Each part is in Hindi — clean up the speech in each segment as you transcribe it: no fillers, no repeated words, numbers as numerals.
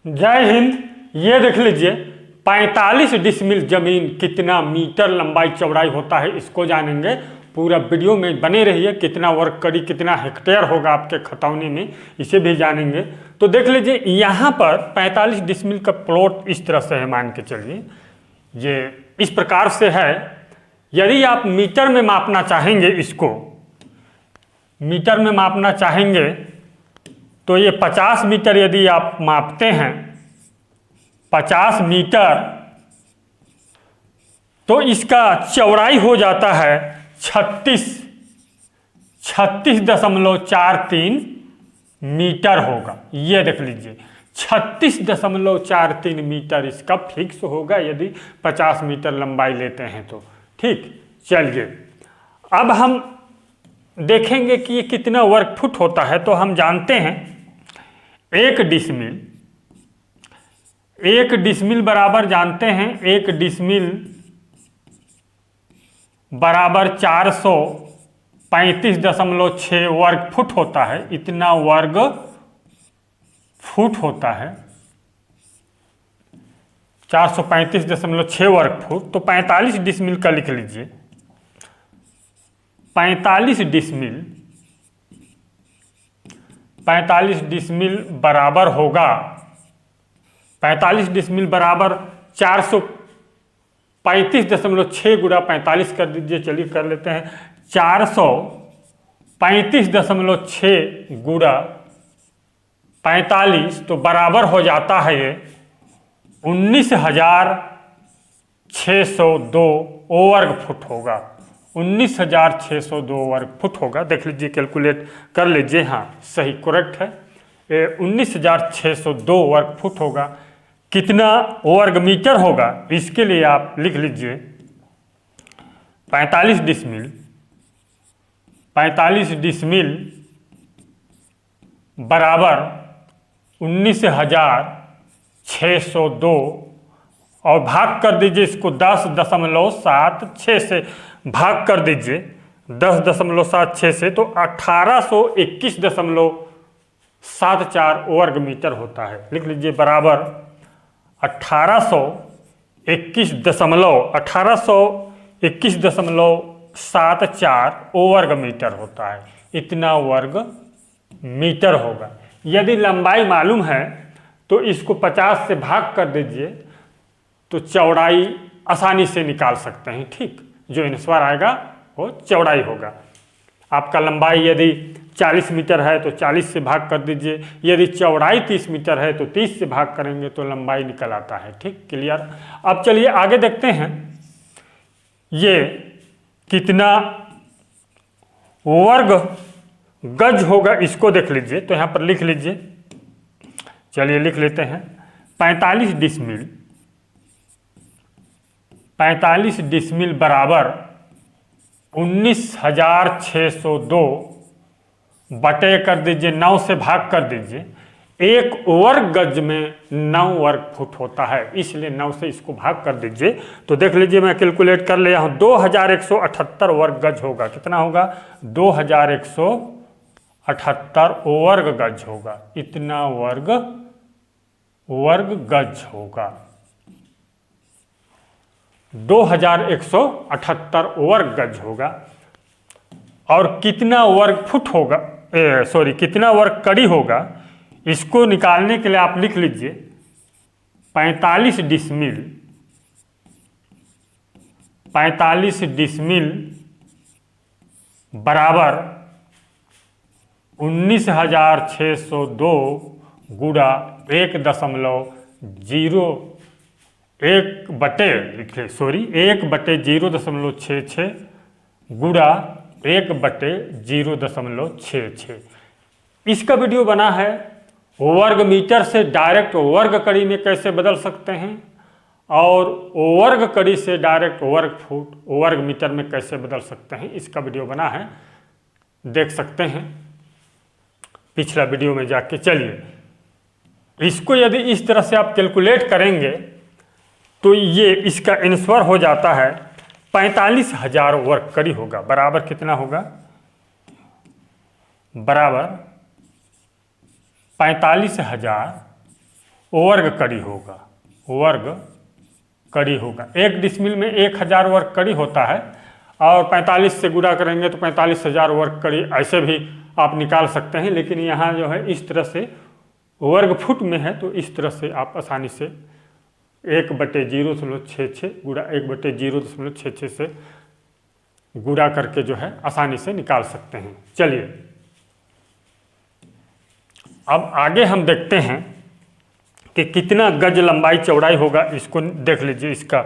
जय हिंद। ये देख लीजिए 45 डिसमिल जमीन कितना मीटर लंबाई चौड़ाई होता है, इसको जानेंगे। पूरा वीडियो में बने रहिए। कितना वर्ग कड़ी कितना हेक्टेयर होगा आपके खतौनी में, इसे भी जानेंगे। तो देख लीजिए यहाँ पर 45 डिसमिल का प्लॉट इस तरह से है, मान के चलिए ये इस प्रकार से है। यदि आप मीटर में मापना चाहेंगे, इसको मीटर में मापना चाहेंगे तो ये 50 मीटर यदि आप मापते हैं, 50 मीटर, तो इसका चौड़ाई हो जाता है 36.43 मीटर होगा। ये देख लीजिए 36.43 मीटर इसका फिक्स होगा यदि 50 मीटर लंबाई लेते हैं तो। ठीक, चलिए अब हम देखेंगे कि ये कितना वर्ग फुट होता है। तो हम जानते हैं 1 डिसमिल बराबर जानते हैं 1 डिसमिल बराबर 435.6 वर्ग फुट होता है। इतना वर्ग फुट होता है 435.6 वर्ग फुट। तो 45 डिसमिल का लिख लीजिए। 45 डिसमिल बराबर होगा 45 डिसमिल बराबर 435.6 गुणा 45 कर दीजिए। चलिए कर लेते हैं। 435.6 गुणा 45 तो बराबर हो जाता है ये 19,602 वर्ग फुट होगा। 19,602 वर्ग फुट होगा। देख लीजिए, कैलकुलेट कर लीजिए। हाँ सही, करेक्ट है। 19,602 वर्ग फुट होगा। कितना वर्ग मीटर होगा, इसके लिए आप लिख लीजिए 45 डिसमिल बराबर 19,602 और भाग कर दीजिए इसको 10.76 से भाग कर दीजिए 10.76 से, तो 1821.74 वर्ग मीटर होता है। लिख लीजिए बराबर 1821.74 वर्ग मीटर होता है। इतना वर्ग मीटर होगा। यदि लंबाई मालूम है तो इसको 50 से भाग कर दीजिए तो चौड़ाई आसानी से निकाल सकते हैं। ठीक, जो आंसर आएगा वो चौड़ाई होगा। आपका लंबाई यदि 40 मीटर है तो 40 से भाग कर दीजिए। यदि चौड़ाई 30 मीटर है तो 30 से भाग करेंगे तो लंबाई निकल आता है। ठीक, क्लियर। अब चलिए आगे देखते हैं ये कितना वर्ग गज होगा, इसको देख लीजिए। तो यहाँ पर लिख लीजिए। चलिए लिख लेते हैं 45 डिसमिल बराबर 19,602 बटे कर दीजिए 9 से भाग कर दीजिए। एक वर्ग गज में 9 वर्ग फुट होता है, इसलिए 9 से इसको भाग कर दीजिए। तो देख लीजिए, मैं कैलकुलेट कर लिया हूँ। 2178 वर्ग गज होगा। कितना होगा? 2178 वर्ग गज होगा। इतना वर्ग गज होगा। 2178 वर्ग गज होगा। और कितना वर्ग फुट होगा, कितना वर्ग कड़ी होगा, इसको निकालने के लिए आप लिख लीजिए 45 डिसमिल बराबर 19,602 गुणा 1/0.66 गुणा 1/0.66। इसका वीडियो बना है वर्ग मीटर से डायरेक्ट वर्ग कड़ी में कैसे बदल सकते हैं, और वर्ग कड़ी से डायरेक्ट वर्ग फुट वर्ग मीटर में कैसे बदल सकते हैं। इसका वीडियो बना है, देख सकते हैं पिछला वीडियो में जाके। चलिए इसको यदि इस तरह से आप कैलकुलेट करेंगे तो ये इसका आंसर हो जाता है 45,000 वर्ग कड़ी होगा। बराबर कितना होगा? बराबर 45,000 वर्ग कड़ी होगा, वर्ग कड़ी होगा। 1 डिसमिल में 1000 वर्ग कड़ी होता है और 45 से गुणा करेंगे तो 45,000 वर्ग कड़ी ऐसे भी आप निकाल सकते हैं। लेकिन यहाँ जो है इस तरह से वर्ग फुट में है तो इस तरह से आप आसानी से 1/0.66 गुणा 1/0.66 से गुणा करके जो है आसानी से निकाल सकते हैं। चलिए अब आगे हम देखते हैं कि कितना गज लंबाई चौड़ाई होगा, इसको देख लीजिए, इसका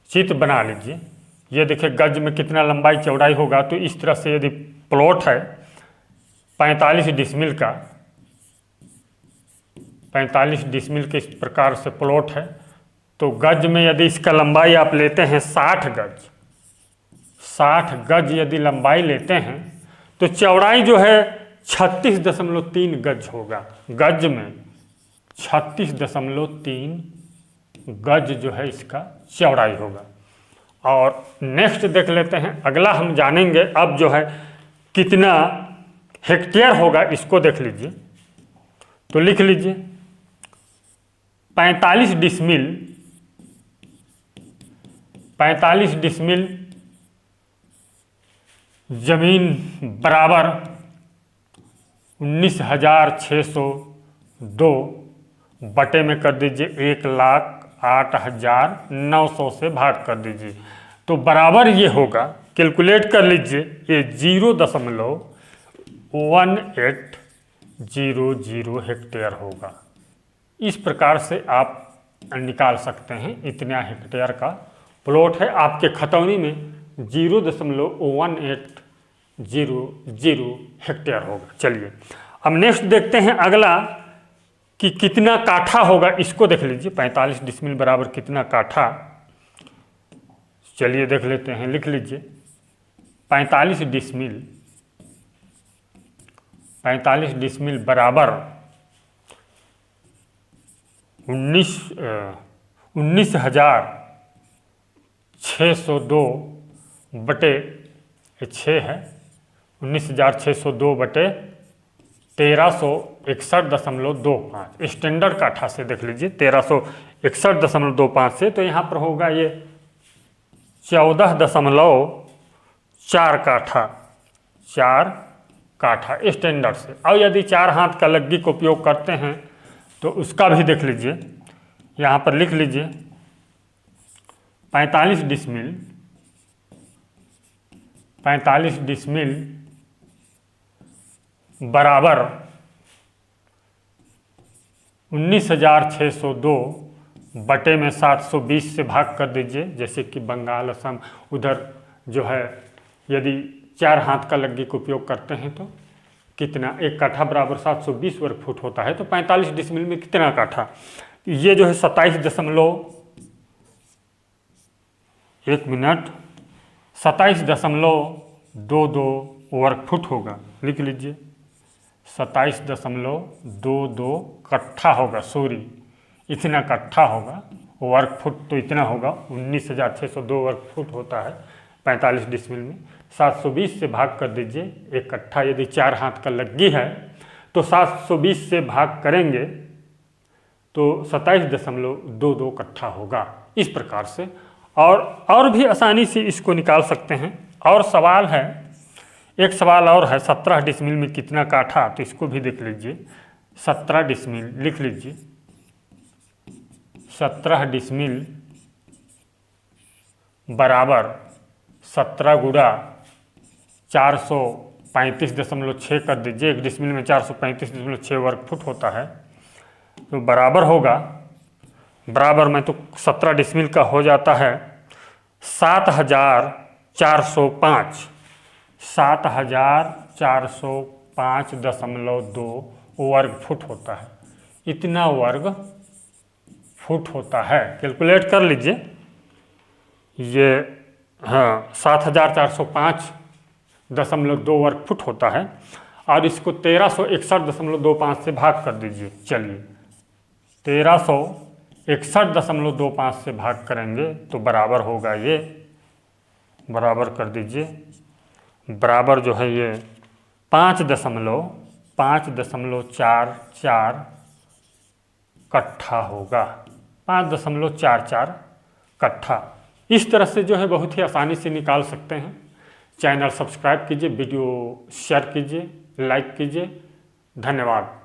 चित्र बना लीजिए। ये देखिए गज में कितना लंबाई चौड़ाई होगा। तो इस तरह से यदि प्लॉट है 45 डिसमिल का, 45 डिसमिल के इस प्रकार से प्लॉट है तो गज में यदि इसका लंबाई आप लेते हैं 60 गज, 60 गज यदि लंबाई लेते हैं तो चौड़ाई जो है 36.3 गज होगा। गज में 36.3 गज जो है इसका चौड़ाई होगा। और नेक्स्ट देख लेते हैं, अगला हम जानेंगे अब जो है कितना हेक्टेयर होगा, इसको देख लीजिए। तो लिख लीजिए 45 डिसमिल, 45 डिसमिल जमीन बराबर 19,602 बटे में कर दीजिए 1,08,900 से भाग कर दीजिए तो बराबर ये होगा, कैलकुलेट कर लीजिए, ये 0.1800 हेक्टेयर होगा। इस प्रकार से आप निकाल सकते हैं इतना हेक्टेयर का प्लॉट है। आपके खतौनी में 0.1800 हेक्टेयर होगा। चलिए अब नेक्स्ट देखते हैं अगला कि कितना काठा होगा, इसको देख लीजिए। 45 डिसमिल बराबर कितना काठा, चलिए देख लेते हैं। लिख लीजिए 45 डिसमिल, 45 डिसमिल बराबर 19,602 बटे 6 है, 19,602 बटे 1361.25 स्टैंडर्ड काठा से देख लीजिए 1361.25 से। तो यहाँ पर होगा ये 14.4 काठा, 4 काठा स्टैंडर्ड से। और यदि 4 हाथ का लग्गी का उपयोग करते हैं तो उसका भी देख लीजिए। यहाँ पर लिख लीजिए 45 डिसमिल, 45 डिसमिल बराबर 19,602 बटे में 720 से भाग कर दीजिए। जैसे कि बंगाल, असम उधर जो है यदि 4 हाथ का लग्गी का उपयोग करते हैं तो कितना, 1 काठा बराबर 720 वर्ग फुट होता है। तो 45 डिसमिल में कितना काठा, ये जो है 27.22 वर्ग फुट होगा। लिख लीजिए 27.22 कट्ठा होगा, सॉरी इतना कट्ठा होगा। वर्ग फुट तो इतना होगा, 19,602 वर्ग फुट होता है 45 डिसमिल में। 720 से भाग कर दीजिए 1 कट्ठा। यदि 4 हाथ का लग्गी है तो 720 से भाग करेंगे तो 27.22 कट्ठा होगा। इस प्रकार से और भी आसानी से इसको निकाल सकते हैं। और सवाल है, एक सवाल और है, 17 डिसमिल में कितना काठा, तो इसको भी देख लीजिए। 17 डिसमिल लिख लीजिए, 17 डिसमिल बराबर 17 गुणा 435.6 कर दीजिए। 1 डिसमिल में 435.6 वर्ग फुट होता है। तो बराबर होगा, बराबर में तो 17 डिसमिल का हो जाता है 7,405, 7,405.2 वर्ग फुट होता है। इतना वर्ग फुट होता है, कैलकुलेट कर लीजिए। ये हाँ 7,405.2 वर्ग फुट होता है और इसको 1361.25 से भाग कर दीजिए। चलिए 1361.25 से भाग करेंगे तो बराबर होगा, ये बराबर कर दीजिए, बराबर जो है ये 5.544 कट्ठा होगा, 5.44 कट्ठा। इस तरह से जो है बहुत ही आसानी से निकाल सकते हैं। चैनल सब्सक्राइब कीजिए, वीडियो शेयर कीजिए, लाइक कीजिए। धन्यवाद।